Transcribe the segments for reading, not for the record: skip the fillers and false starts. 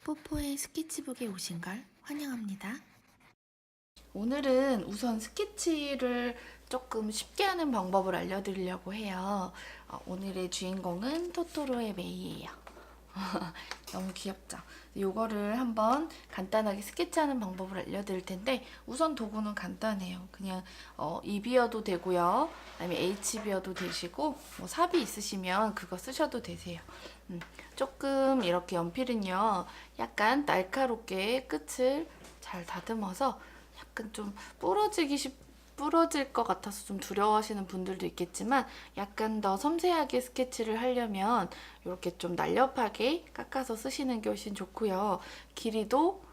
뽀뽀의 스케치북에 오신 걸 환영합니다. 오늘은 우선 스케치를 조금 쉽게 하는 방법을 알려드리려고 해요. 오늘의 주인공은 토토로의 메이예요. 너무 귀엽죠? 이거를 한번 간단하게 스케치하는 방법을 알려드릴 텐데 우선 도구는 간단해요. 그냥 E비어도 되고요. 그다음에 H비어도 되시고 뭐 삽이 있으시면 그거 쓰셔도 되세요. 조금 이렇게 연필은요. 약간 날카롭게 끝을 잘 다듬어서 약간 좀 부러질 것 같아서 좀 두려워하시는 분들도 있겠지만 약간 더 섬세하게 스케치를 하려면 이렇게 좀 날렵하게 깎아서 쓰시는 게 훨씬 좋고요. 길이도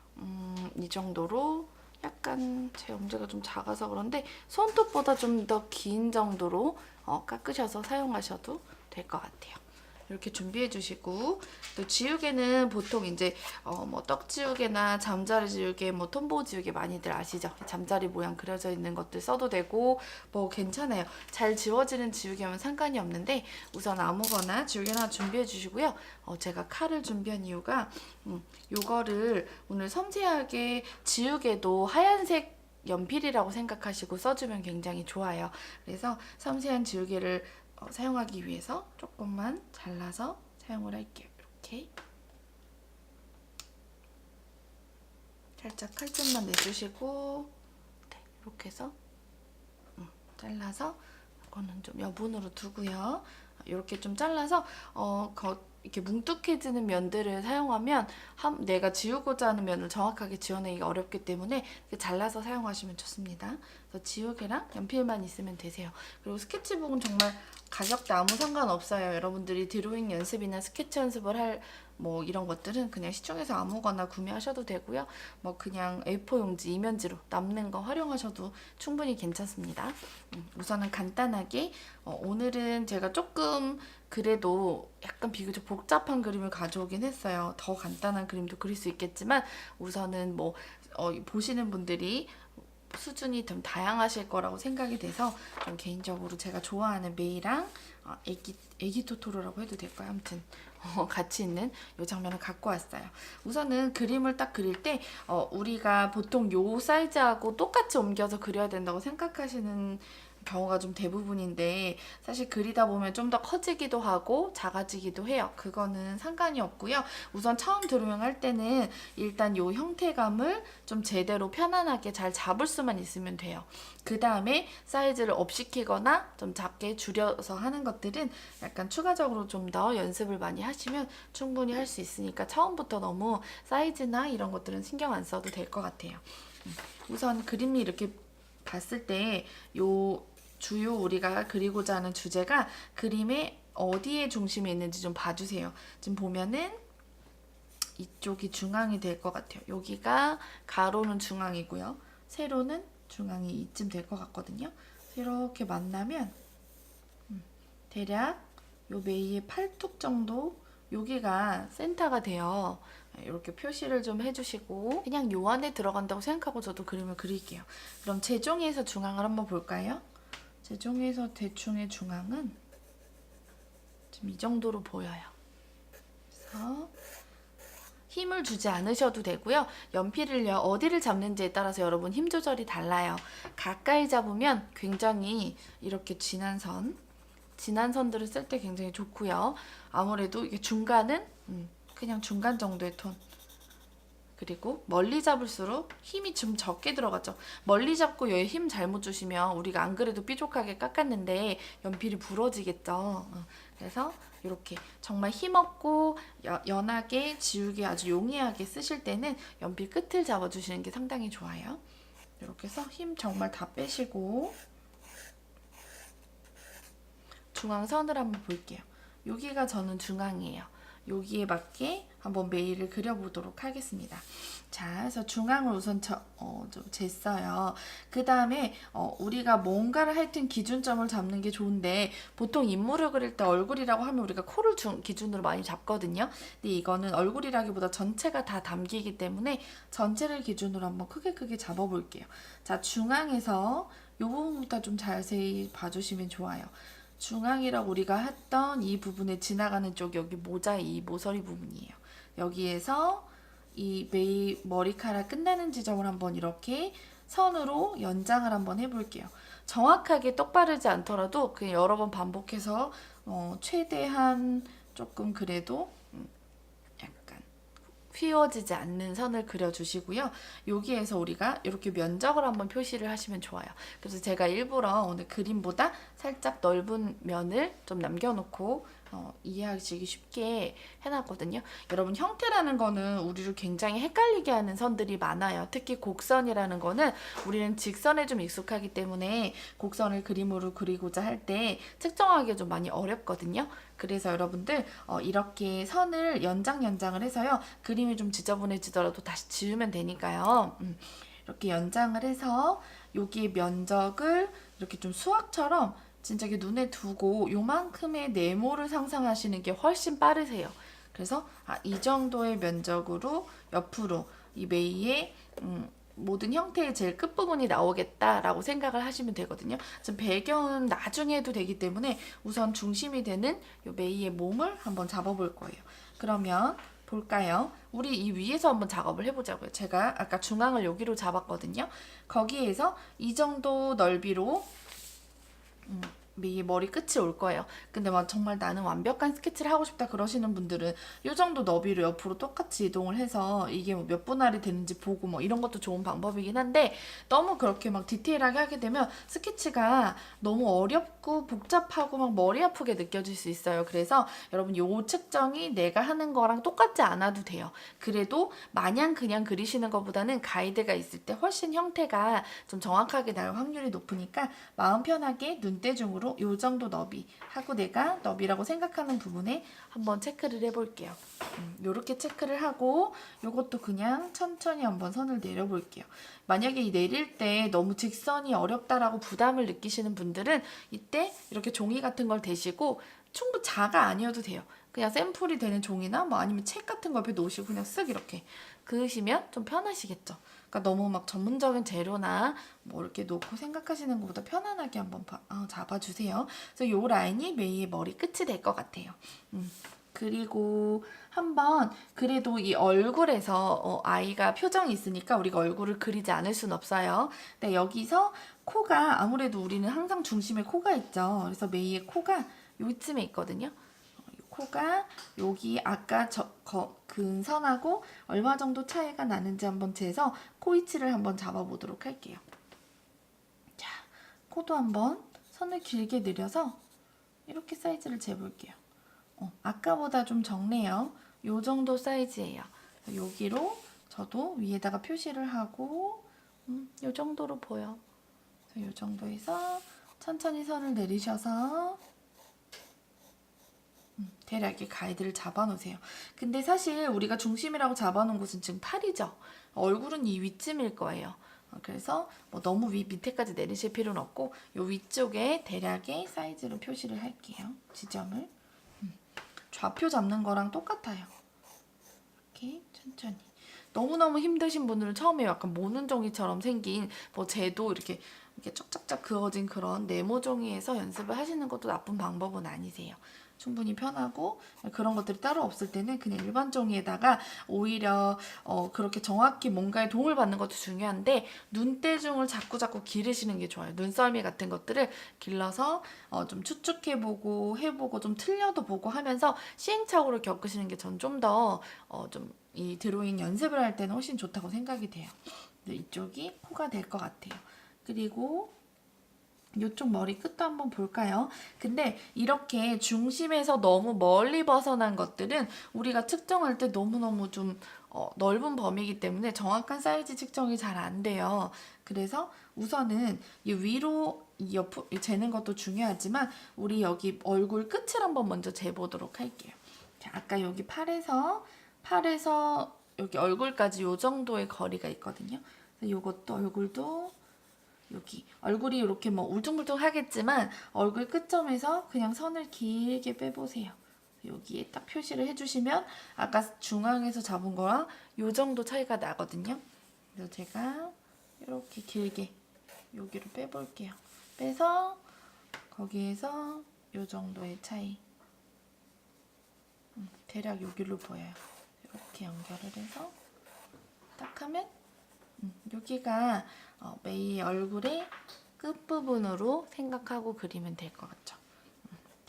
이 정도로 약간 제 엄지가 좀 작아서 그런데 손톱보다 좀 더 긴 정도로 깎으셔서 사용하셔도 될 것 같아요. 이렇게 준비해 주시고 또 지우개는 보통 이제 뭐 떡지우개나 잠자리 지우개, 뭐 톰보우 지우개 많이들 아시죠? 잠자리 모양 그려져 있는 것들 써도 되고 뭐 괜찮아요. 잘 지워지는 지우개면 상관이 없는데 우선 아무거나 지우개 하나 준비해 주시고요. 제가 칼을 준비한 이유가 요거를 오늘 섬세하게 지우개도 하얀색 연필이라고 생각하시고 써주면 굉장히 좋아요. 그래서 섬세한 지우개를 사용하기 위해서 조금만 잘라서 사용을 할게요. 이렇게 살짝 칼집만 내주시고 네, 이렇게 해서 잘라서 이거는 좀 여분으로 두고요. 이렇게 좀 잘라서 이렇게 뭉툭해지는 면들을 사용하면 내가 지우고자 하는 면을 정확하게 지워내기가 어렵기 때문에 이렇게 잘라서 사용하시면 좋습니다. 그래서 지우개랑 연필만 있으면 되세요. 그리고 스케치북은 정말 가격대 아무 상관없어요. 여러분들이 드로잉 연습이나 스케치 연습을 할 뭐 이런 것들은 그냥 시중에서 아무거나 구매하셔도 되고요. 뭐 그냥 A4 용지, 이면지로 남는 거 활용하셔도 충분히 괜찮습니다. 우선은 간단하게 오늘은 제가 조금 그래도 약간 비교적 복잡한 그림을 가져오긴 했어요. 더 간단한 그림도 그릴 수 있겠지만 우선은 뭐 보시는 분들이 수준이 좀 다양하실 거라고 생각이 돼서 좀 개인적으로 제가 좋아하는 메이랑 애기 토토로라고 해도 될까요? 아무튼 같이 있는 이 장면을 갖고 왔어요. 우선은 그림을 딱 그릴 때 우리가 보통 요 사이즈하고 똑같이 옮겨서 그려야 된다고 생각하시는 경우가 좀 대부분인데 사실 그리다 보면 좀 더 커지기도 하고 작아지기도 해요. 그거는 상관이 없고요. 우선 처음 드로잉 할 때는 일단 요 형태감을 좀 제대로 편안하게 잘 잡을 수만 있으면 돼요. 그 다음에 사이즈를 업시키거나 좀 작게 줄여서 하는 것들은 약간 추가적으로 좀 더 연습을 많이 하시면 충분히 할 수 있으니까 처음부터 너무 사이즈나 이런 것들은 신경 안 써도 될 것 같아요. 우선 그림이 이렇게 봤을 때 요 주요 우리가 그리고자 하는 주제가 그림의 어디에 중심이 있는지 좀 봐주세요. 지금 보면은 이쪽이 중앙이 될 것 같아요. 여기가 가로는 중앙이고요. 세로는 중앙이 이쯤 될 것 같거든요. 이렇게 만나면 대략 요 메이의 팔뚝 정도 여기가 센터가 돼요. 이렇게 표시를 좀 해주시고 그냥 요 안에 들어간다고 생각하고 저도 그림을 그릴게요. 그럼 제종이에서 중앙을 한번 볼까요? 제종에서 대충의 중앙은 지금 이 정도로 보여요. 그래서 힘을 주지 않으셔도 되고요. 연필을요, 어디를 잡는지에 따라서 여러분 힘 조절이 달라요. 가까이 잡으면 굉장히 이렇게 진한 선들을 쓸 때 굉장히 좋고요. 아무래도 이게 중간은 그냥 중간 정도의 톤. 그리고 멀리 잡을수록 힘이 좀 적게 들어가죠. 멀리 잡고 여기 힘 잘못 주시면 우리가 안 그래도 삐죽하게 깎았는데 연필이 부러지겠죠. 그래서 이렇게 정말 힘없고 연하게 지우개 아주 용이하게 쓰실 때는 연필 끝을 잡아주시는 게 상당히 좋아요. 이렇게 해서 힘 정말 다 빼시고 중앙선을 한번 볼게요. 여기가 저는 중앙이에요. 여기에 맞게 한번 메이를 그려보도록 하겠습니다. 자, 그래서 중앙을 우선 좀 쟀어요. 그 다음에 우리가 뭔가를 하여튼 기준점을 잡는 게 좋은데 보통 인물을 그릴 때 얼굴이라고 하면 우리가 코를 기준으로 많이 잡거든요. 근데 이거는 얼굴이라기보다 전체가 다 담기기 때문에 전체를 기준으로 한번 크게 잡아볼게요. 자, 중앙에서 이 부분부터 좀 자세히 봐주시면 좋아요. 중앙이라고 우리가 했던 이 부분에 지나가는 쪽 여기 모자 이 모서리 부분이에요. 여기에서 이 메이 머리카락 끝나는 지점을 한번 이렇게 선으로 연장을 한번 해볼게요. 정확하게 똑바르지 않더라도 그냥 여러 번 반복해서 최대한 조금 그래도 약간 휘어지지 않는 선을 그려주시고요. 여기에서 우리가 이렇게 면적을 한번 표시를 하시면 좋아요. 그래서 제가 일부러 오늘 그림보다 살짝 넓은 면을 좀 남겨놓고 이해하시기 쉽게 해놨거든요. 여러분, 형태라는 거는 우리를 굉장히 헷갈리게 하는 선들이 많아요. 특히 곡선이라는 거는 우리는 직선에 좀 익숙하기 때문에 곡선을 그림으로 그리고자 할 때 측정하기가 좀 많이 어렵거든요. 그래서 여러분들 이렇게 선을 연장을 해서요. 그림이 좀 지저분해지더라도 다시 지우면 되니까요. 이렇게 연장을 해서 여기에 면적을 이렇게 좀 수학처럼 진짜 이게 눈에 두고 요만큼의 네모를 상상하시는 게 훨씬 빠르세요. 그래서 이 정도의 면적으로 옆으로 이 메이의 모든 형태의 제일 끝부분이 나오겠다라고 생각을 하시면 되거든요. 지금 배경은 나중에 해도 되기 때문에 우선 중심이 되는 이 메이의 몸을 한번 잡아볼 거예요. 그러면 볼까요? 우리 이 위에서 한번 작업을 해보자고요. 제가 아까 중앙을 여기로 잡았거든요. 거기에서 이 정도 넓이로 메이의 머리 끝이 올 거예요. 근데 막 정말 나는 완벽한 스케치를 하고 싶다 그러시는 분들은 이 정도 너비로 옆으로 똑같이 이동을 해서 이게 뭐 몇 분할이 되는지 보고 뭐 이런 것도 좋은 방법이긴 한데, 너무 그렇게 막 디테일하게 하게 되면 스케치가 너무 어렵고 복잡하고 막 머리 아프게 느껴질 수 있어요. 그래서 여러분, 요 측정이 내가 하는 거랑 똑같지 않아도 돼요. 그래도 마냥 그냥 그리시는 것보다는 가이드가 있을 때 훨씬 형태가 좀 정확하게 나올 확률이 높으니까 마음 편하게 눈대중으로 요 정도 너비 하고 내가 너비라고 생각하는 부분에 한번 체크를 해볼게요. 요렇게 체크를 하고 요것도 그냥 천천히 한번 선을 내려볼게요. 만약에 이 내릴 때 너무 직선이 어렵다라고 부담을 느끼시는 분들은 이때 이렇게 종이 같은 걸 대시고, 충분히 자가 아니어도 돼요. 그냥 샘플이 되는 종이나 뭐 아니면 책 같은 거 옆에 놓으시고 그냥 쓱 이렇게 그으시면 좀 편하시겠죠. 그러니까 너무 막 전문적인 재료나 뭐 이렇게 놓고 생각하시는 것보다 편안하게 한번 잡아주세요. 그래서 요 라인이 메이의 머리 끝이 될 것 같아요. 그리고 한번 그래도 이 얼굴에서 아이가 표정이 있으니까 우리가 얼굴을 그리지 않을 순 없어요. 근데 여기서 코가 아무래도 우리는 항상 중심에 코가 있죠. 그래서 메이의 코가 요쯤에 있거든요. 코가 여기 아까 근선하고 얼마 정도 차이가 나는지 한번 재서 코 위치를 한번 잡아보도록 할게요. 자, 코도 한번 선을 길게 내려서 이렇게 사이즈를 재볼게요. 아까보다 좀 적네요. 요 정도 사이즈예요. 여기로 저도 위에다가 표시를 하고 요 정도로 보여. 요 정도에서 천천히 선을 내리셔서 대략 이렇게 가이드를 잡아놓으세요. 근데 사실 우리가 중심이라고 잡아놓은 곳은 지금 팔이죠. 얼굴은 이 위쯤일 거예요. 그래서 뭐 너무 밑에까지 내리실 필요는 없고 이 위쪽에 대략의 사이즈로 표시를 할게요. 지점을. 좌표 잡는 거랑 똑같아요. 이렇게 천천히. 너무너무 힘드신 분들은 처음에 약간 모는 종이처럼 생긴 뭐 쟤도 이렇게 쫙쫙쫙 그어진 그런 네모 종이에서 연습을 하시는 것도 나쁜 방법은 아니세요. 충분히 편하고, 그런 것들이 따로 없을 때는 그냥 일반 종이에다가 오히려 그렇게 정확히 뭔가에 도움을 받는 것도 중요한데 눈대중을 자꾸자꾸 기르시는 게 좋아요. 눈썰미 같은 것들을 길러서 좀 추측해보고 해보고 좀 틀려도 보고 하면서 시행착오를 겪으시는 게 전 좀 더 이 드로잉 연습을 할 때는 훨씬 좋다고 생각이 돼요. 이쪽이 코가 될 것 같아요. 그리고 이쪽 머리 끝도 한번 볼까요? 근데 이렇게 중심에서 너무 멀리 벗어난 것들은 우리가 측정할 때 너무너무 좀 넓은 범위이기 때문에 정확한 사이즈 측정이 잘 안 돼요. 그래서 우선은 이 위로 재는 것도 중요하지만 우리 여기 얼굴 끝을 한번 먼저 재보도록 할게요. 자, 아까 여기 팔에서 여기 얼굴까지 요 정도의 거리가 있거든요. 요것도 얼굴도 여기 얼굴이 이렇게 뭐 울퉁불퉁 하겠지만 얼굴 끝점에서 그냥 선을 길게 빼보세요. 여기에 딱 표시를 해주시면 아까 중앙에서 잡은 거랑 요 정도 차이가 나거든요. 그래서 제가 이렇게 길게 여기로 빼볼게요. 빼서 거기에서 요 정도의 차이. 대략 여기로 보여요. 이렇게 연결을 해서 딱 하면 여기가 메이의 얼굴의 끝부분으로 생각하고 그리면 될 것 같죠.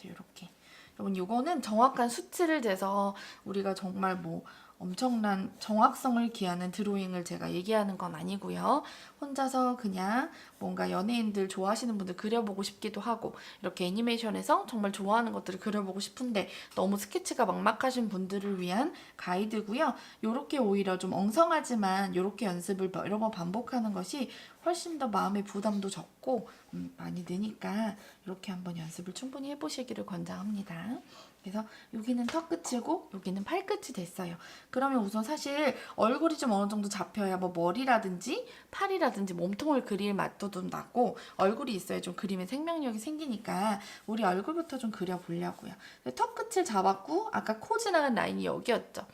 이렇게. 여러분 이거는 정확한 수치를 재서 우리가 정말 뭐 엄청난 정확성을 기하는 드로잉을 제가 얘기하는 건 아니고요. 혼자서 그냥 뭔가 연예인들 좋아하시는 분들 그려보고 싶기도 하고 이렇게 애니메이션에서 정말 좋아하는 것들을 그려보고 싶은데 너무 스케치가 막막하신 분들을 위한 가이드고요. 이렇게 오히려 좀 엉성하지만 이렇게 연습을 여러 번 반복하는 것이 훨씬 더 마음의 부담도 적고 많이 느니까 이렇게 한번 연습을 충분히 해보시기를 권장합니다. 그래서 여기는 턱 끝이고 여기는 팔 끝이 됐어요. 그러면 우선 사실 얼굴이 좀 어느 정도 잡혀야 뭐 머리라든지 팔이라든지 몸통을 그릴 맛도 좀 나고 얼굴이 있어야 좀 그림에 생명력이 생기니까 우리 얼굴부터 좀 그려보려고요. 턱 끝을 잡았고 아까 코 지나간 라인이 여기였죠.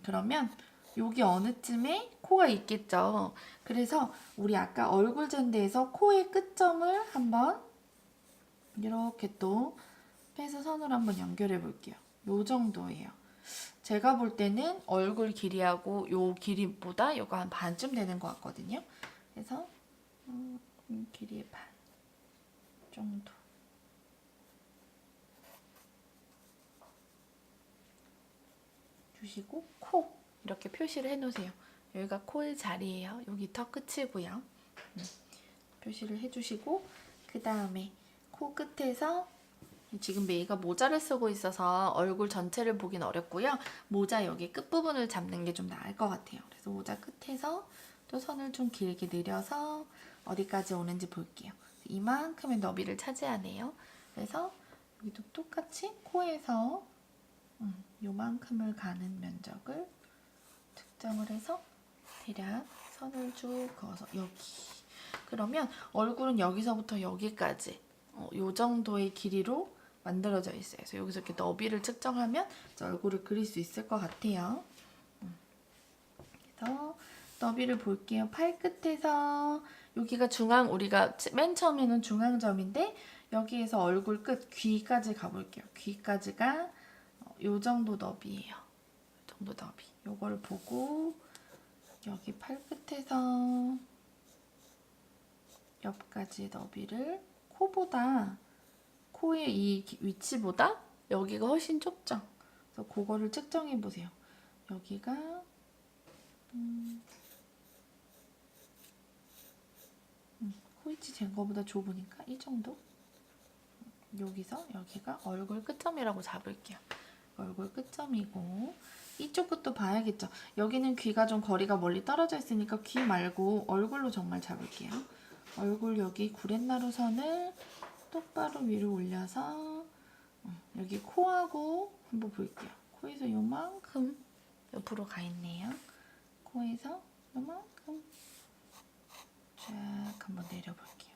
그러면 여기 어느쯤에 코가 있겠죠. 그래서 우리 아까 얼굴 젠데에서 코의 끝점을 한번 이렇게 또 빼서 선으로 한번 연결해 볼게요. 요 정도예요. 제가 볼 때는 얼굴 길이하고 요 길이보다 요거 한 반쯤 되는 것 같거든요. 그래서 길이의 반 정도. 주시고 코 이렇게 표시를 해놓으세요. 여기가 코의 자리예요. 여기 턱 끝이고요. 표시를 해주시고 그 다음에 코 끝에서 지금 메이가 모자를 쓰고 있어서 얼굴 전체를 보긴 어렵고요. 모자 여기 끝부분을 잡는 게 좀 나을 것 같아요. 그래서 모자 끝에서 또 선을 좀 길게 내려서 어디까지 오는지 볼게요. 이만큼의 너비를 차지하네요. 그래서 여기도 똑같이 코에서 요만큼을 가는 면적을 측정을 해서 대략 선을 쭉 그어서 여기. 그러면 얼굴은 여기서부터 여기까지 요 정도의 길이로 만들어져 있어요. 그래서 여기서 이렇게 너비를 측정하면 얼굴을 그릴 수 있을 것 같아요. 그래서 너비를 볼게요. 팔 끝에서 여기가 중앙, 우리가 맨 처음에는 중앙점인데 여기에서 얼굴 끝 귀까지 가볼게요. 귀까지가 요 정도 너비예요. 요 정도 너비. 요걸 보고 여기 팔 끝에서 옆까지 너비를 코의 이 위치보다 여기가 훨씬 좁죠. 그래서 그거를 측정해 보세요. 여기가 코 위치 잰 거보다 좁으니까 이 정도. 여기서 여기가 얼굴 끝점이라고 잡을게요. 얼굴 끝점이고 이쪽 끝도 봐야겠죠. 여기는 귀가 좀 거리가 멀리 떨어져 있으니까 귀 말고 얼굴로 정말 잡을게요. 얼굴 여기 구렛나루 선을 똑바로 위로 올려서 여기 코하고 한번 볼게요. 코에서 요만큼 옆으로 가 있네요. 코에서 요만큼 쫙 한번 내려볼게요.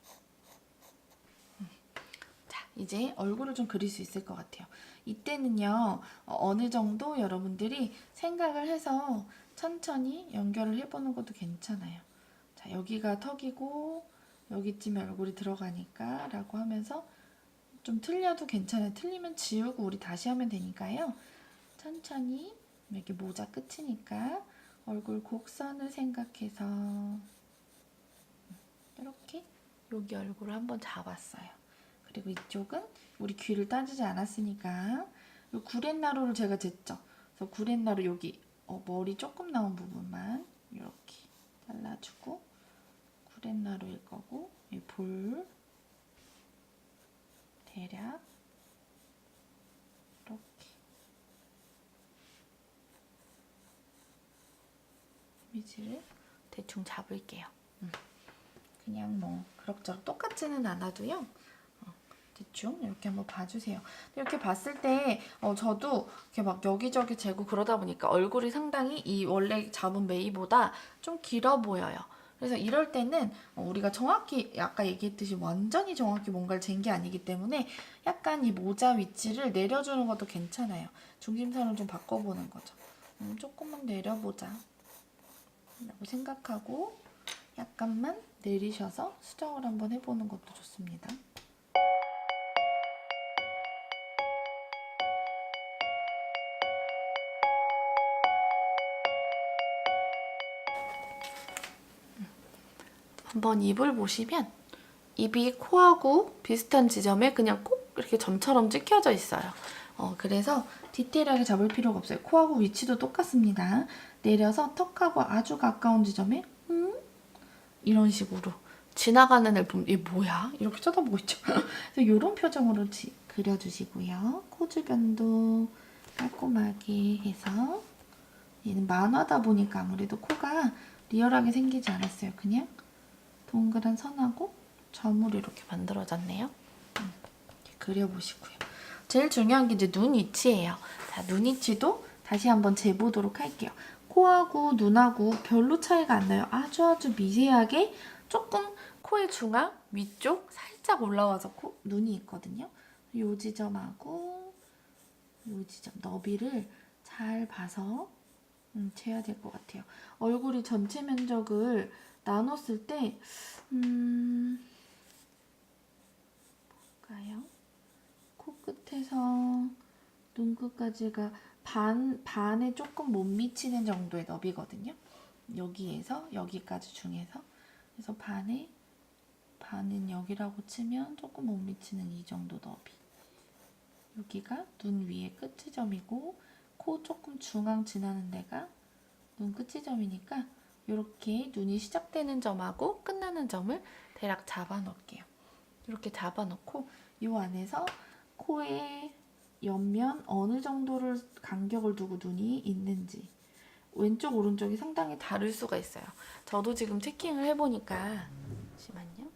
자, 이제 얼굴을 좀 그릴 수 있을 것 같아요. 이때는요, 어느 정도 여러분들이 생각을 해서 천천히 연결을 해보는 것도 괜찮아요. 자, 여기가 턱이고 여기쯤에 얼굴이 들어가니까 라고 하면서 좀 틀려도 괜찮아요. 틀리면 지우고 우리 다시 하면 되니까요. 천천히 여기 모자 끝이니까 얼굴 곡선을 생각해서 이렇게 여기 얼굴을 한번 잡았어요. 그리고 이쪽은 우리 귀를 따지지 않았으니까 이 구렛나루를 제가 쟀죠. 그래서 구렛나루 여기 머리 조금 나온 부분만 이렇게 잘라주고 구렛나루일 거고 이 볼 대략 이렇게 이미지를 대충 잡을게요. 그냥 뭐 그럭저럭 똑같지는 않아도요. 대충 이렇게 한번 봐주세요. 이렇게 봤을 때 저도 이렇게 막 여기저기 재고 그러다 보니까 얼굴이 상당히 이 원래 잡은 메이보다 좀 길어 보여요. 그래서 이럴 때는 우리가 정확히 아까 얘기했듯이 완전히 정확히 뭔가를 잰 게 아니기 때문에 약간 이 모자 위치를 내려주는 것도 괜찮아요. 중심선을 좀 바꿔보는 거죠. 조금만 내려보자 라고 생각하고 약간만 내리셔서 수정을 한번 해보는 것도 좋습니다. 한번 입을 보시면 입이 코하고 비슷한 지점에 그냥 꼭 이렇게 점처럼 찍혀져 있어요. 그래서 디테일하게 잡을 필요가 없어요. 코하고 위치도 똑같습니다. 내려서 턱하고 아주 가까운 지점에 이런 식으로 지나가는 애 보면 얘 뭐야? 이렇게 쳐다보고 있죠. 그래서 이런 표정으로 그려주시고요. 코 주변도 깔끔하게 해서 얘는 만화다 보니까 아무래도 코가 리얼하게 생기지 않았어요. 그냥 동그란 선하고 점으로 이렇게 만들어졌네요. 이렇게 그려보시고요. 제일 중요한 게 이제 눈 위치예요. 자, 눈 위치도 다시 한번 재보도록 할게요. 코하고 눈하고 별로 차이가 안 나요. 아주 미세하게 조금 코의 중앙 위쪽 살짝 올라와서 눈이 있거든요. 이 지점하고 이 지점 너비를 잘 봐서 재야 될 것 같아요. 얼굴이 전체 면적을 나눴을 때 볼까요? 코끝에서 눈끝까지가 반에 조금 못 미치는 정도의 너비거든요. 여기에서 여기까지 중에서 그래서 반은 여기라고 치면 조금 못 미치는 이 정도 너비. 여기가 눈 위의 끝지점이고 코 조금 중앙 지나는 데가 눈 끝지점이니까 이렇게 눈이 시작되는 점하고 끝나는 점을 대략 잡아 놓을게요. 이렇게 잡아 놓고 이 안에서 코의 옆면 어느 정도를 간격을 두고 눈이 있는지 왼쪽 오른쪽이 상당히 다를 수가 있어요. 저도 지금 체킹을 해보니까 잠시만요.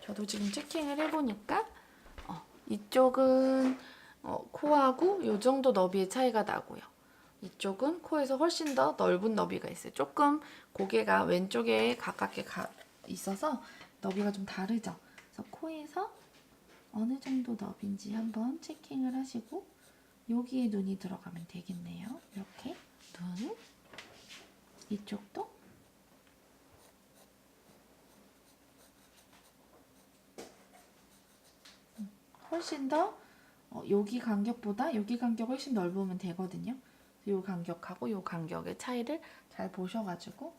저도 지금 체킹을 해보니까 이쪽은 코하고 이 정도 너비의 차이가 나고요. 이쪽은 코에서 훨씬 더 넓은 너비가 있어요. 조금 고개가 왼쪽에 가깝게 있어서 너비가 좀 다르죠. 그래서 코에서 어느 정도 너비인지 한번 체킹을 하시고 여기에 눈이 들어가면 되겠네요. 이렇게 눈, 이쪽도 훨씬 더 여기 간격보다 여기 간격 훨씬 넓으면 되거든요. 이 간격하고 이 간격의 차이를 잘 보셔가지고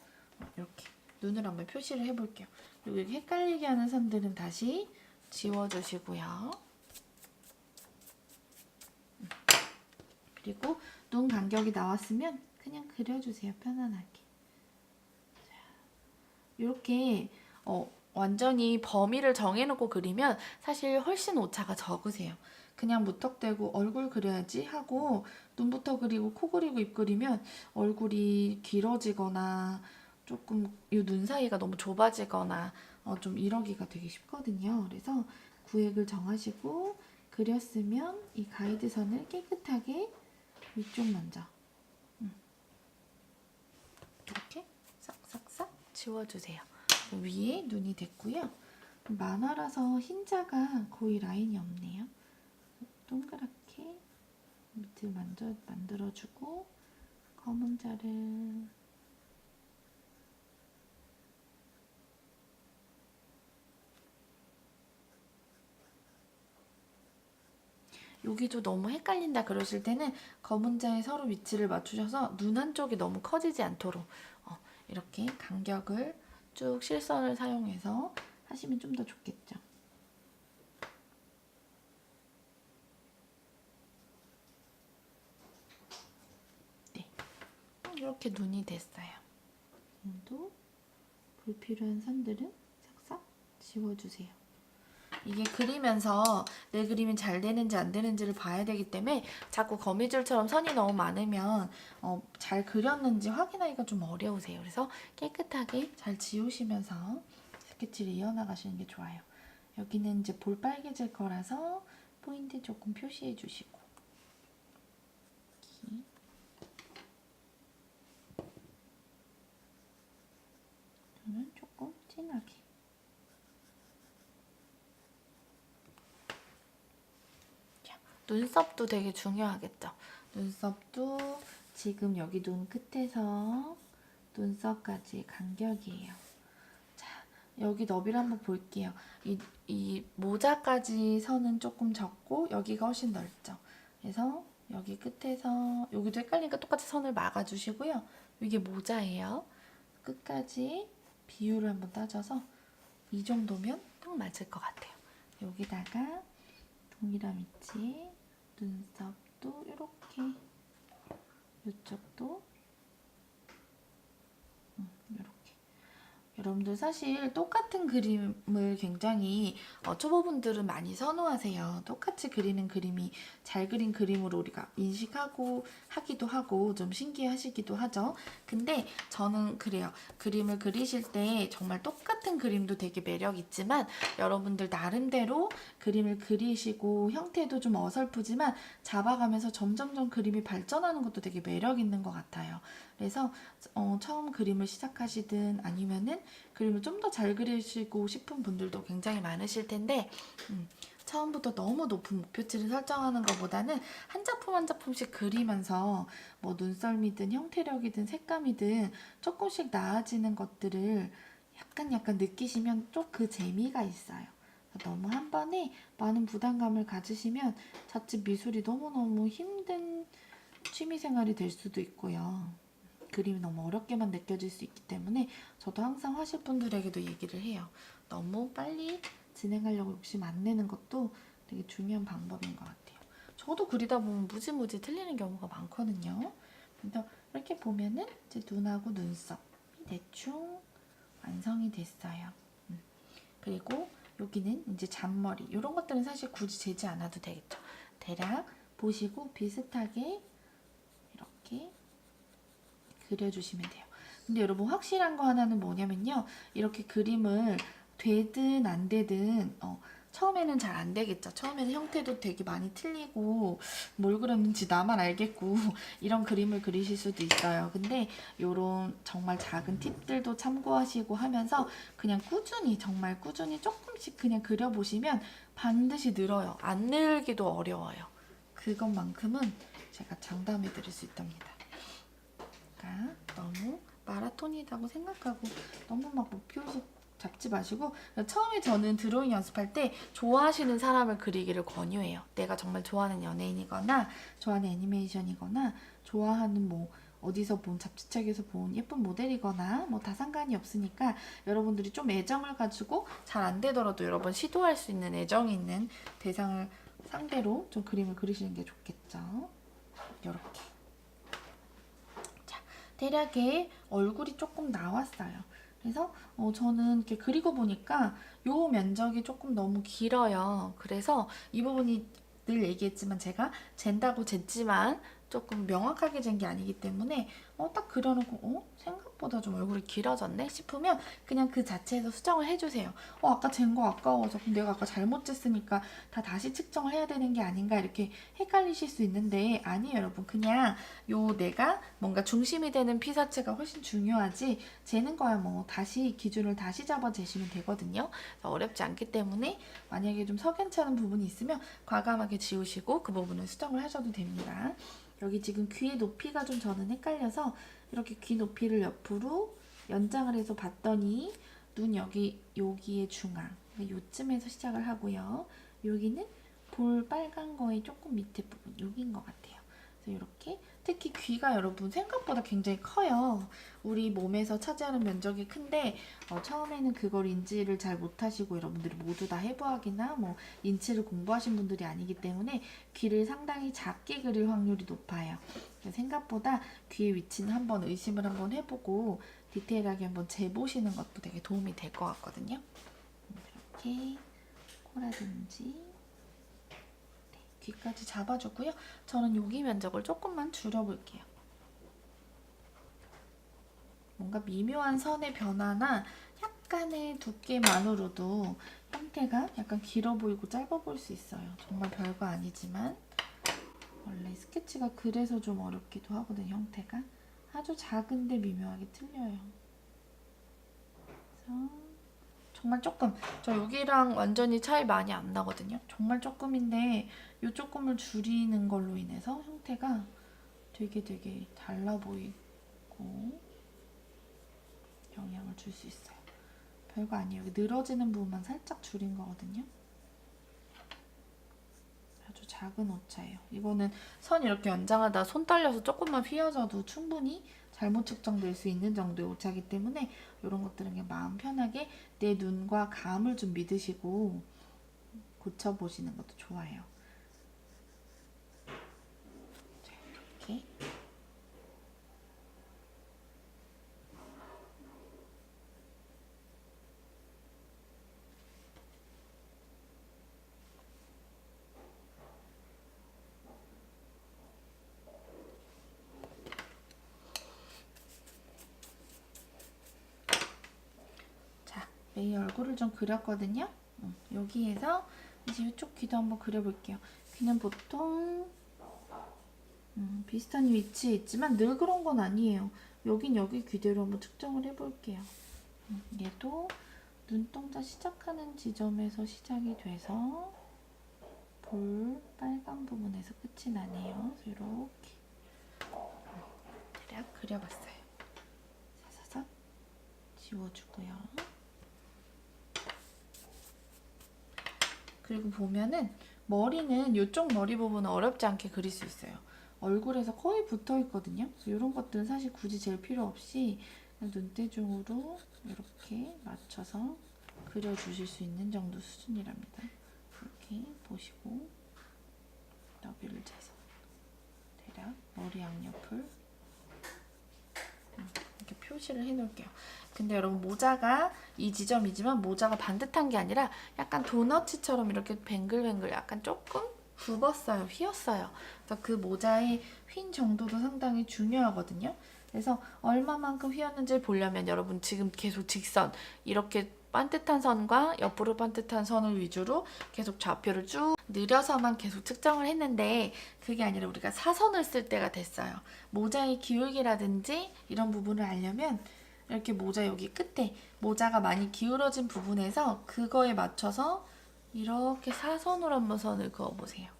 이렇게 눈을 한번 표시를 해볼게요. 그리고 여기 헷갈리게 하는 선들은 다시 지워주시고요. 그리고 눈 간격이 나왔으면 그냥 그려주세요. 편안하게. 자, 이렇게 완전히 범위를 정해놓고 그리면 사실 훨씬 오차가 적으세요. 그냥 무턱대고 얼굴 그려야지 하고 눈부터 그리고 코 그리고 입 그리면 얼굴이 길어지거나 조금 이 눈 사이가 너무 좁아지거나 좀 이러기가 되게 쉽거든요. 그래서 구획을 정하시고 그렸으면 이 가이드선을 깨끗하게 위쪽 먼저 이렇게 싹싹싹 지워주세요. 위에 눈이 됐고요. 만화라서 흰자가 거의 라인이 없네요. 동그랗게 밑을 만들어주고 검은 자를 여기도 너무 헷갈린다 그러실 때는 검은 자에 서로 위치를 맞추셔서 눈 한쪽이 너무 커지지 않도록 이렇게 간격을 쭉 실선을 사용해서 하시면 좀 더 좋겠죠. 네, 이렇게 눈이 됐어요. 눈도 불필요한 선들은 싹싹 지워주세요. 이게 그리면서 내 그림이 잘 되는지 안 되는지를 봐야 되기 때문에 자꾸 거미줄처럼 선이 너무 많으면 잘 그렸는지 확인하기가 좀 어려우세요. 그래서 깨끗하게 잘 지우시면서 스케치를 이어나가시는 게 좋아요. 여기는 이제 볼빨개질 거라서 포인트 조금 표시해 주시고 눈은 조금 진하게 눈썹도 되게 중요하겠죠. 눈썹도 지금 여기 눈 끝에서 눈썹까지 간격이에요. 자, 여기 너비를 한번 볼게요. 이 모자까지 선은 조금 적고 여기가 훨씬 넓죠. 그래서 여기 끝에서 여기도 헷갈리니까 똑같이 선을 막아주시고요. 이게 모자예요. 끝까지 비율을 한번 따져서 이 정도면 딱 맞을 것 같아요. 여기다가 동일한 위치에 눈썹도 이렇게, 이쪽도 이렇게. 여러분들 사실 똑같은 그림을 굉장히 초보분들은 많이 선호하세요. 똑같이 그리는 그림이 잘 그린 그림으로 우리가 인식하고 하기도 하고 좀 신기하시기도 하죠. 근데 저는 그래요. 그림을 그리실 때 정말 똑같은 그림도 되게 매력 있지만 여러분들 나름대로 그림을 그리시고 형태도 좀 어설프지만 잡아가면서 점점점 그림이 발전하는 것도 되게 매력 있는 것 같아요. 그래서 처음 그림을 시작하시든 아니면은 그림을 좀 더 잘 그리시고 싶은 분들도 굉장히 많으실 텐데 처음부터 너무 높은 목표치를 설정하는 것보다는 한 작품 한 작품씩 그리면서 뭐 눈썰미든 형태력이든 색감이든 조금씩 나아지는 것들을 약간 느끼시면 좀 그 재미가 있어요. 너무 한 번에 많은 부담감을 가지시면 자칫 미술이 너무너무 힘든 취미생활이 될 수도 있고요. 그림이 너무 어렵게만 느껴질 수 있기 때문에 저도 항상 하실 분들에게도 얘기를 해요. 너무 빨리 진행하려고 욕심 안 내는 것도 되게 중요한 방법인 것 같아요. 저도 그리다 보면 무지무지 틀리는 경우가 많거든요. 그래서 이렇게 보면은 이제 눈하고 눈썹이 대충 완성이 됐어요. 그리고 여기는 이제 잔머리 이런 것들은 사실 굳이 재지 않아도 되겠죠. 대략 보시고 비슷하게 이렇게 그려주시면 돼요. 근데 여러분 확실한 거 하나는 뭐냐면요. 이렇게 그림을 되든 안 되든 처음에는 잘 안 되겠죠. 처음에는 형태도 되게 많이 틀리고 뭘 그렸는지 나만 알겠고 이런 그림을 그리실 수도 있어요. 근데 이런 정말 작은 팁들도 참고하시고 하면서 그냥 꾸준히 정말 꾸준히 조금씩 그냥 그려보시면 반드시 늘어요. 안 늘기도 어려워요. 그것만큼은 제가 장담해 드릴 수 있답니다. 너무 마라톤이라고 생각하고 너무 막 목표식 잡지 마시고 처음에 저는 드로잉 연습할 때 좋아하시는 사람을 그리기를 권유해요. 내가 정말 좋아하는 연예인이거나 좋아하는 애니메이션이거나 좋아하는 뭐 어디서 본 잡지책에서 본 예쁜 모델이거나 뭐 다 상관이 없으니까 여러분들이 좀 애정을 가지고 잘 안 되더라도 여러 번 시도할 수 있는 애정이 있는 대상을 상대로 좀 그림을 그리시는 게 좋겠죠. 이렇게 대략의 얼굴이 조금 나왔어요. 그래서 저는 이렇게 그리고 보니까 요 면적이 조금 너무 길어요. 그래서 이 부분이 늘 얘기했지만 제가 잰다고 쟀지만 조금 명확하게 잰 게 아니기 때문에 딱 그려놓고 생각보다 좀 얼굴이 길어졌네 싶으면 그냥 그 자체에서 수정을 해주세요. 아까 잰 거 아까워서 그럼 내가 아까 잘못 쟀으니까 다 다시 측정을 해야 되는 게 아닌가 이렇게 헷갈리실 수 있는데 아니에요 여러분. 그냥 요 내가 뭔가 중심이 되는 피사체가 훨씬 중요하지 재는 거야 뭐 다시 기준을 다시 잡아 재시면 되거든요. 어렵지 않기 때문에 만약에 좀 석연찮은 부분이 있으면 과감하게 지우시고 그 부분은 수정을 하셔도 됩니다. 여기 지금 귀의 높이가 좀 저는 헷갈려서 이렇게 귀 높이를 옆으로 연장을 해서 봤더니 눈 여기의 중앙 요쯤에서 시작을 하고요. 여기는 볼 빨간 거의 조금 밑에 부분 여기인 것 같아요. 그래서 이렇게 특히 귀가 여러분 생각보다 굉장히 커요. 우리 몸에서 차지하는 면적이 큰데 처음에는 그걸 인지를 잘 못하시고 여러분들이 모두 다 해부학이나 뭐 인치를 공부하신 분들이 아니기 때문에 귀를 상당히 작게 그릴 확률이 높아요. 생각보다 귀의 위치는 한번 의심을 한번 해보고 디테일하게 한번 재보시는 것도 되게 도움이 될 것 같거든요. 이렇게 코라든지 귀까지 잡아주고요. 저는 여기 면적을 조금만 줄여볼게요. 뭔가 미묘한 선의 변화나 약간의 두께만으로도 형태가 약간 길어 보이고 짧아 보일 수 있어요. 정말 별거 아니지만 원래 스케치가 그래서 좀 어렵기도 하거든요. 형태가 아주 작은데 미묘하게 틀려요. 그래서 정말 조금 저 여기랑 완전히 차이 많이 안 나거든요. 정말 조금인데 이 조금을 줄이는 걸로 인해서 형태가 되게 달라 보이고 영향을 줄 수 있어요. 별거 아니에요. 여기 늘어지는 부분만 살짝 줄인 거거든요. 아주 작은 오차예요. 이거는 선 이렇게 연장하다 손 딸려서 조금만 휘어져도 충분히 잘못 측정될 수 있는 정도의 오차이기 때문에 이런 것들은 그냥 마음 편하게 내 눈과 감을 좀 믿으시고 고쳐보시는 것도 좋아요. 자, 이렇게. 메이 얼굴을 좀 그렸거든요. 여기에서 이제 이쪽 귀도 한번 그려볼게요. 귀는 보통 비슷한 위치에 있지만 늘 그런 건 아니에요. 여긴 여기 귀대로 한번 측정을 해볼게요. 얘도 눈동자 시작하는 지점에서 시작이 돼서 볼 빨간 부분에서 끝이 나네요. 그래서 이렇게 대략 그려봤어요. 사사삭 지워주고요. 그리고 보면은 머리는 이쪽 머리 부분은 어렵지 않게 그릴 수 있어요. 얼굴에서 거의 붙어 있거든요. 그래서 이런 것들은 사실 굳이 잴 필요 없이 눈대중으로 이렇게 맞춰서 그려주실 수 있는 정도 수준이랍니다. 이렇게 보시고 너비를 재서 대략 머리 양옆을 이렇게 표시를 해놓을게요. 근데 여러분 모자가 이 지점이지만 모자가 반듯한 게 아니라 약간 도너츠처럼 이렇게 뱅글뱅글 약간 조금 굽었어요. 휘었어요. 그래서 그 모자의 휜 정도도 상당히 중요하거든요. 그래서 얼마만큼 휘었는지 보려면 여러분 지금 계속 직선 이렇게 반듯한 선과 옆으로 반듯한 선을 위주로 계속 좌표를 쭉 느려서만 계속 측정을 했는데 그게 아니라 우리가 사선을 쓸 때가 됐어요. 모자의 기울기라든지 이런 부분을 알려면 이렇게 모자 여기 끝에 모자가 많이 기울어진 부분에서 그거에 맞춰서 이렇게 사선으로 한번 선을 그어보세요.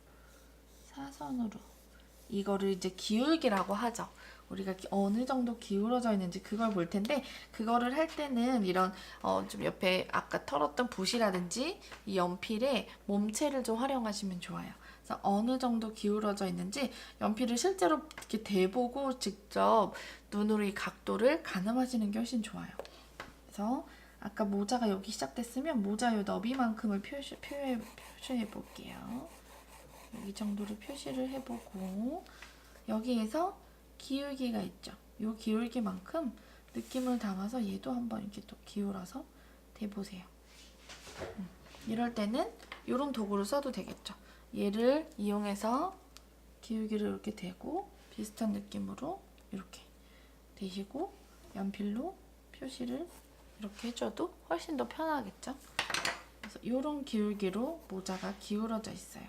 사선으로. 이거를 이제 기울기라고 하죠. 우리가 어느 정도 기울어져 있는지 그걸 볼 텐데 그거를 할 때는 이런 좀 옆에 아까 털었던 붓이라든지 이 연필에 몸체를 좀 활용하시면 좋아요. 그래서 어느 정도 기울어져 있는지 연필을 실제로 이렇게 대보고 직접 눈으로 이 각도를 가늠하시는 게 훨씬 좋아요. 그래서 아까 모자가 여기 시작됐으면 모자 요 너비만큼을 표시해 볼게요. 이 정도를 표시를 해보고 여기에서 기울기가 있죠. 이 기울기만큼 느낌을 담아서 얘도 한번 이렇게 또 기울어서 대보세요. 이럴 때는 이런 도구를 써도 되겠죠. 얘를 이용해서 기울기를 이렇게 대고 비슷한 느낌으로 이렇게 대시고 연필로 표시를 이렇게 해줘도 훨씬 더 편하겠죠. 그래서 이런 기울기로 모자가 기울어져 있어요.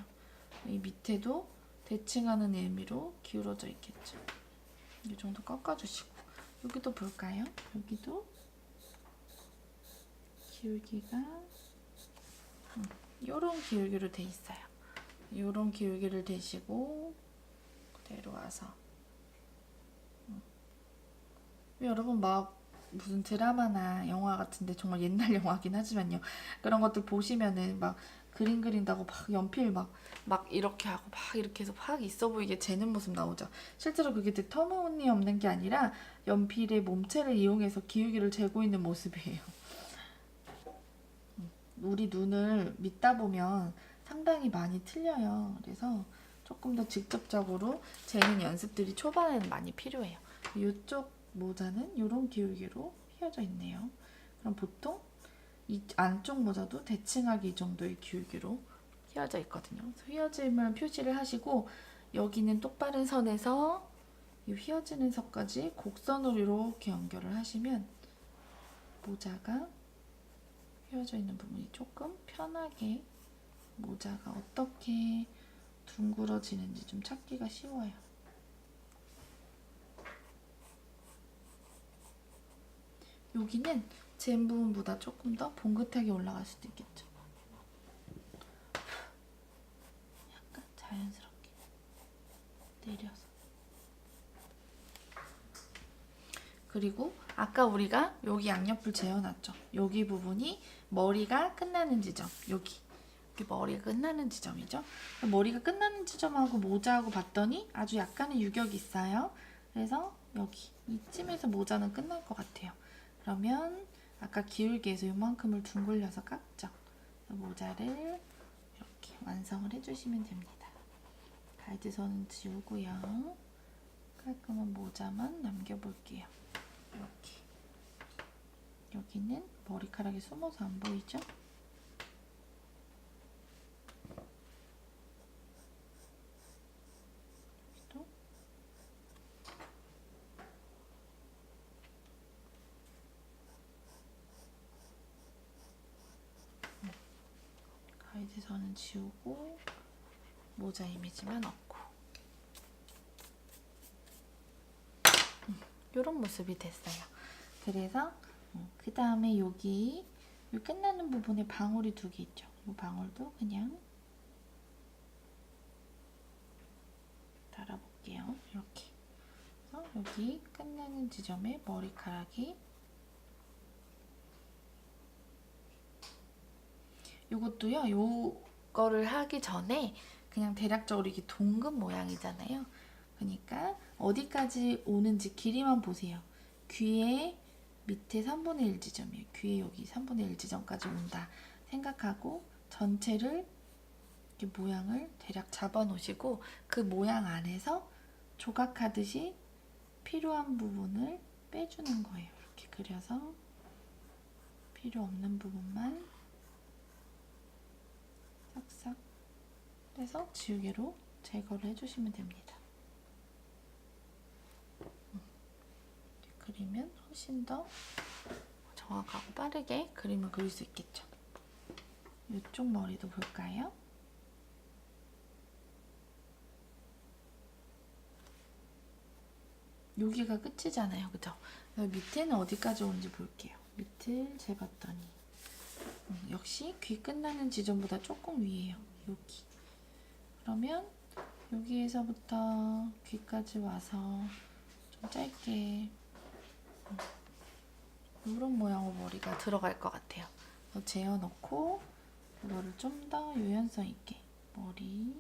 이 밑에도 대칭하는 의미로 기울어져 있겠죠. 이 정도 꺾어주시고 여기도 볼까요? 여기도 기울기가 이런 기울기로 돼 있어요. 이런 기울기를 대시고 그대로 와서 여러분 막 무슨 드라마나 영화 같은데 정말 옛날 영화긴 하지만요. 그런 것들 보시면은 막 그림 그린다고 막 연필 막 이렇게 하고 막 이렇게 해서 막 있어 보이게 재는 모습 나오죠. 실제로 그게 되게 터무니없는 게 아니라 연필의 몸체를 이용해서 기울기를 재고 있는 모습이에요. 우리 눈을 믿다 보면 상당히 많이 틀려요. 그래서 조금 더 직접적으로 재는 연습들이 초반에는 많이 필요해요. 이쪽 모자는 이런 기울기로 휘어져 있네요. 그럼 보통 이 안쪽 모자도 대칭하기 이 정도의 기울기로 휘어져 있거든요. 그래서 휘어짐을 표시를 하시고 여기는 똑바른 선에서 이 휘어지는 선까지 곡선으로 이렇게 연결을 하시면 모자가 휘어져 있는 부분이 조금 편하게 모자가 어떻게 둥그러지는지 좀 찾기가 쉬워요. 여기는 잼 부분보다 조금 더 봉긋하게 올라갈 수도 있겠죠. 약간 자연스럽게 내려서. 그리고 아까 우리가 여기 양옆을 재어놨죠. 여기 부분이 머리가 끝나는 지점. 여기 머리가 끝나는 지점이죠. 머리가 끝나는 지점하고 모자하고 봤더니 아주 약간의 유격이 있어요. 그래서 여기 이쯤에서 모자는 끝날 것 같아요. 그러면 아까 기울기 해서 이만큼을 둥글려서 깎죠. 모자를 이렇게 완성을 해주시면 됩니다. 가이드선은 지우고요. 깔끔한 모자만 남겨볼게요. 이렇게. 여기는 머리카락이 숨어서 안 보이죠? 여기도. 가이드선은 지우고 모자 이미지만 넣고 이런 모습이 됐어요. 그래서 그 다음에 여기 끝나는 부분에 방울이 2개 있죠. 이 방울도 그냥 달아볼게요. 이렇게. 그래서 여기 끝나는 지점에 머리카락이 이것도요. 요거를 하기 전에 그냥 대략적으로 이게 동급 모양이잖아요. 그러니까 어디까지 오는지 길이만 보세요. 귀에 밑에 3분의 1 지점이에요. 귀에 여기 3분의 1 지점까지 온다 생각하고 전체를 이렇게 모양을 대략 잡아 놓으시고 그 모양 안에서 조각하듯이 필요한 부분을 빼주는 거예요. 이렇게 그려서 필요 없는 부분만 싹싹 빼서 지우개로 제거를 해주시면 됩니다. 그리면 훨씬 더 정확하고 빠르게 그림을 그릴 수 있겠죠. 이쪽 머리도 볼까요? 여기가 끝이잖아요. 그죠? 밑에는 어디까지 오는지 볼게요. 밑을 재봤더니 역시 귀 끝나는 지점보다 조금 위에요. 여기. 그러면 여기에서부터 귀까지 와서 좀 짧게 이런 모양으로 머리가 들어갈 것 같아요. 재어놓고 이거를 좀 더 유연성 있게 머리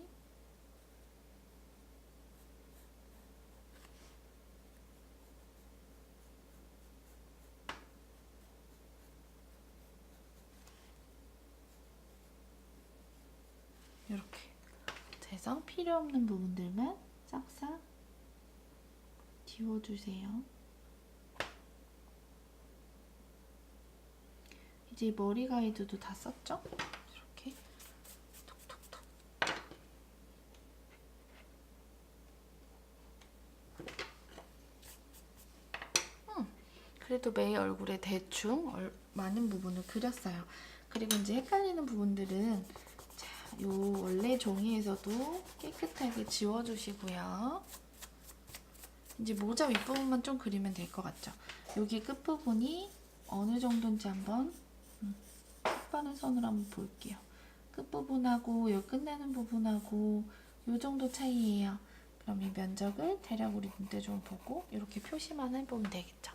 이렇게 재서 필요 없는 부분들만 싹싹 지워주세요. 이제 머리 가이드도 다 썼죠? 이렇게 톡톡톡. 그래도 메이 얼굴에 대충 많은 부분을 그렸어요. 그리고 이제 헷갈리는 부분들은 자, 요 원래 종이에서도 깨끗하게 지워주시고요. 이제 모자 윗부분만 좀 그리면 될 것 같죠? 여기 끝부분이 어느 정도인지 한번 끝바른 선으로 한번 볼게요. 끝부분하고 여기 끝나는 부분하고 요 정도 차이예요. 그럼 이 면적을 대략 우리 눈대중을 보고 이렇게 표시만 해보면 되겠죠.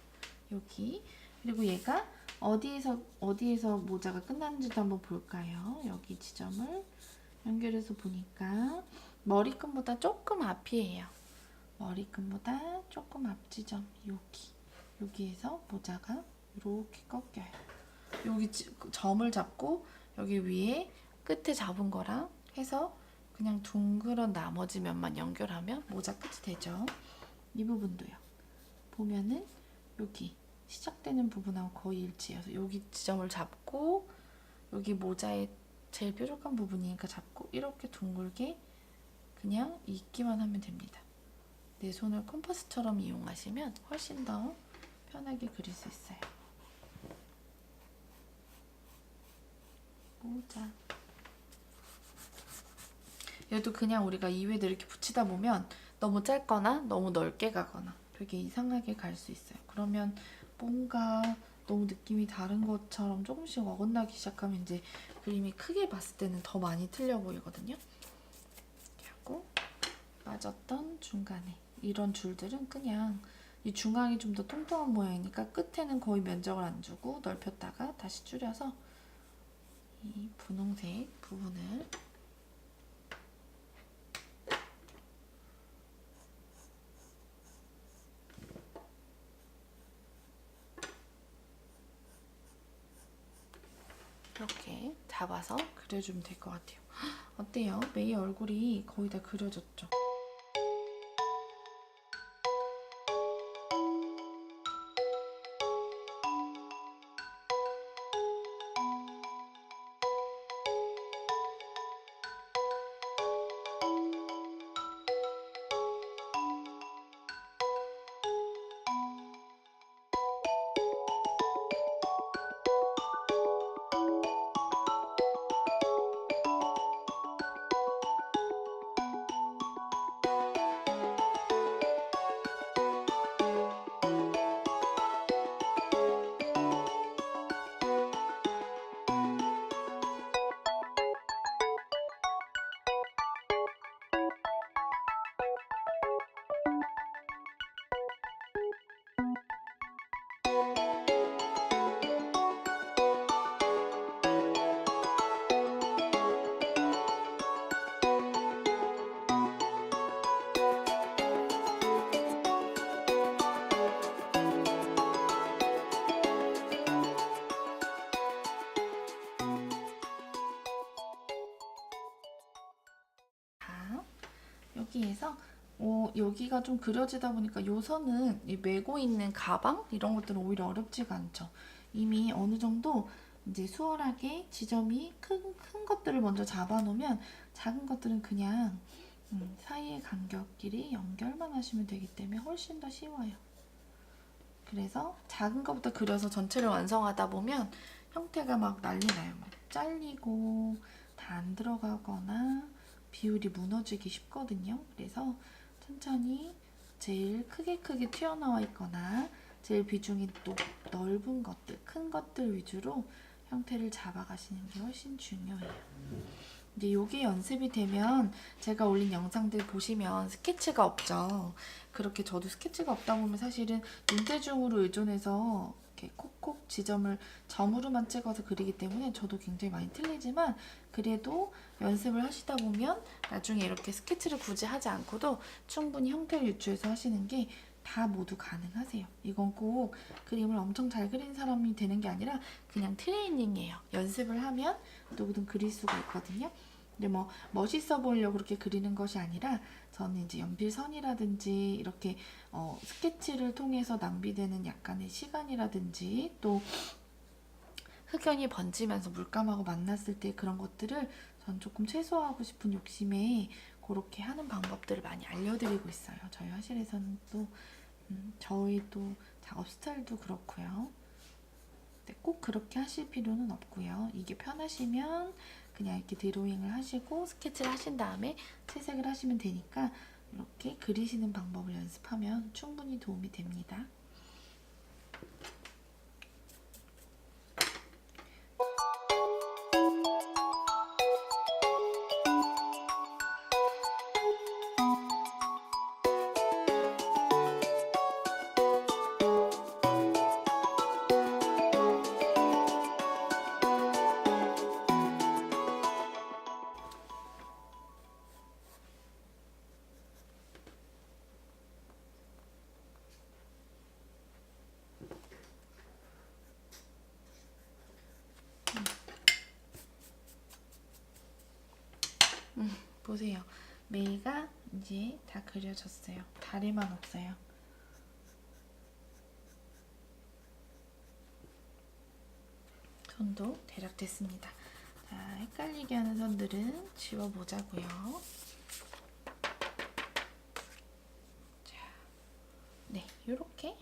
여기. 그리고 얘가 어디에서 모자가 끝나는지도 한번 볼까요? 여기 지점을 연결해서 보니까 머리끈보다 조금 앞이에요. 머리끈보다 조금 앞 지점 여기에서 모자가 이렇게 꺾여요. 여기 점을 잡고 여기 위에 끝에 잡은 거랑 해서 그냥 둥그런 나머지 면만 연결하면 모자 끝이 되죠. 이 부분도요. 보면은 여기 시작되는 부분하고 거의 일치해요. 여기 지점을 잡고 여기 모자의 제일 뾰족한 부분이니까 잡고 이렇게 둥글게 그냥 입기만 하면 됩니다. 내 손을 컴퍼스처럼 이용하시면 훨씬 더 편하게 그릴 수 있어요. 모자. 얘도 그냥 우리가 2회들 이렇게 붙이다 보면 너무 짧거나 너무 넓게 가거나 되게 이상하게 갈 수 있어요. 그러면 뭔가 너무 느낌이 다른 것처럼 조금씩 어긋나기 시작하면 이제 그림이 크게 봤을 때는 더 많이 틀려 보이거든요. 이렇게 하고 빠졌던 중간에 이런 줄들은 그냥 이 중앙이 좀 더 통통한 모양이니까 끝에는 거의 면적을 안 주고 넓혔다가 다시 줄여서 이 분홍색 부분을 이렇게 잡아서 그려주면 될 것 같아요. 어때요? 메이 얼굴이 거의 다 그려졌죠? 여기에서 여기가 좀 그려지다 보니까 요 선은 이 메고 있는 가방 이런 것들은 오히려 어렵지가 않죠. 이미 어느 정도 이제 수월하게 지점이 큰 것들을 먼저 잡아놓으면 작은 것들은 그냥 사이의 간격끼리 연결만 하시면 되기 때문에 훨씬 더 쉬워요. 그래서 작은 것부터 그려서 전체를 완성하다 보면 형태가 막 난리 나요. 막 잘리고 다 안 들어가거나 비율이 무너지기 쉽거든요. 그래서 천천히 제일 크게 튀어나와 있거나 제일 비중이 또 넓은 것들, 큰 것들 위주로 형태를 잡아가시는 게 훨씬 중요해요. 이제 요게 연습이 되면 제가 올린 영상들 보시면 스케치가 없죠. 그렇게 저도 스케치가 없다 보면 사실은 눈대중으로 의존해서 이렇게 콕콕 지점을 점으로만 찍어서 그리기 때문에 저도 굉장히 많이 틀리지만 그래도 연습을 하시다 보면 나중에 이렇게 스케치를 굳이 하지 않고도 충분히 형태를 유추해서 하시는 게 다 모두 가능하세요. 이건 꼭 그림을 엄청 잘 그리는 사람이 되는 게 아니라 그냥 트레이닝이에요. 연습을 하면 누구든 그릴 수가 있거든요. 근데 뭐 멋있어 보이려고 그렇게 그리는 것이 아니라 저는 이제 연필선이라든지 이렇게 스케치를 통해서 낭비되는 약간의 시간이라든지 또 흑연이 번지면서 물감하고 만났을 때 그런 것들을 전 조금 최소화하고 싶은 욕심에 그렇게 하는 방법들을 많이 알려드리고 있어요. 저희 화실에서는 또 저희 또 작업 스타일도 그렇고요. 꼭 그렇게 하실 필요는 없고요. 이게 편하시면 그냥 이렇게 드로잉을 하시고 스케치를 하신 다음에 채색을 하시면 되니까 이렇게 그리시는 방법을 연습하면 충분히 도움이 됩니다. 보세요. 메이가 이제 다 그려졌어요. 다리만 없어요. 손도 대략 됐습니다. 자, 헷갈리게 하는 선들은 지워보자고요. 자, 네, 요렇게.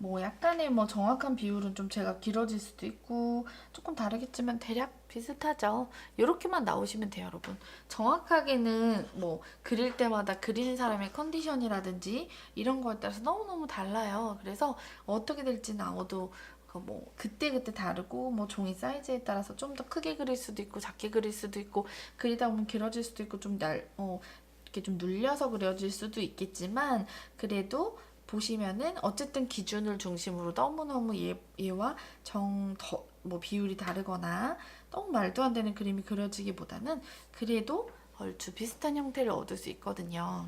뭐 약간의 뭐 정확한 비율은 좀 제가 길어질 수도 있고 조금 다르겠지만 대략 비슷하죠. 이렇게만 나오시면 돼요, 여러분. 정확하게는 뭐 그릴 때마다 그리는 사람의 컨디션이라든지 이런 거에 따라서 너무너무 달라요. 그래서 어떻게 될지는 아무도 뭐 그때그때 다르고 뭐 종이 사이즈에 따라서 좀 더 크게 그릴 수도 있고 작게 그릴 수도 있고 그리다 보면 길어질 수도 있고 좀 이렇게 좀 눌려서 그려질 수도 있겠지만 그래도 보시면은 어쨌든 기준을 중심으로 너무너무 얘와 뭐 비율이 다르거나 너무 말도 안 되는 그림이 그려지기보다는 그래도 얼추 비슷한 형태를 얻을 수 있거든요.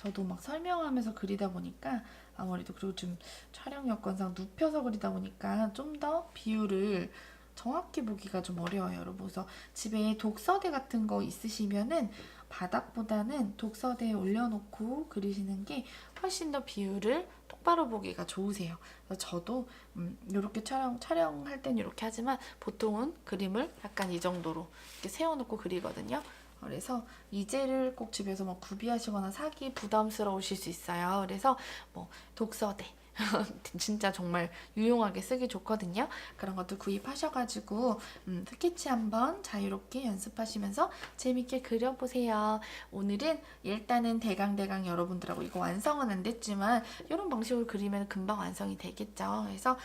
저도 막 설명하면서 그리다 보니까 아무래도 그리고 좀 촬영 여건상 눕혀서 그리다 보니까 좀 더 비율을 정확히 보기가 좀 어려워요, 여러분. 그래서 집에 독서대 같은 거 있으시면은 바닥보다는 독서대에 올려놓고 그리시는 게 훨씬 더 비율을 똑바로 보기가 좋으세요. 그래서 저도 이렇게 촬영할 땐 이렇게 하지만 보통은 그림을 약간 이 정도로 이렇게 세워놓고 그리거든요. 그래서 이젤을 꼭 집에서 뭐 구비하시거나 사기 부담스러우실 수 있어요. 그래서 뭐 독서대 진짜 정말 유용하게 쓰기 좋거든요. 그런 것도 구입하셔가지고 스케치 한번 자유롭게 연습하시면서 재밌게 그려보세요. 오늘은 일단은 대강 여러분들하고 이거 완성은 안 됐지만 이런 방식으로 그리면 금방 완성이 되겠죠. 그래서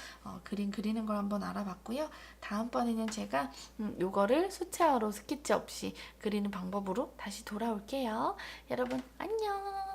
그림 그리는 걸 한번 알아봤고요. 다음번에는 제가 요거를 수채화로 스케치 없이 그리는 방법으로 다시 돌아올게요. 여러분 안녕.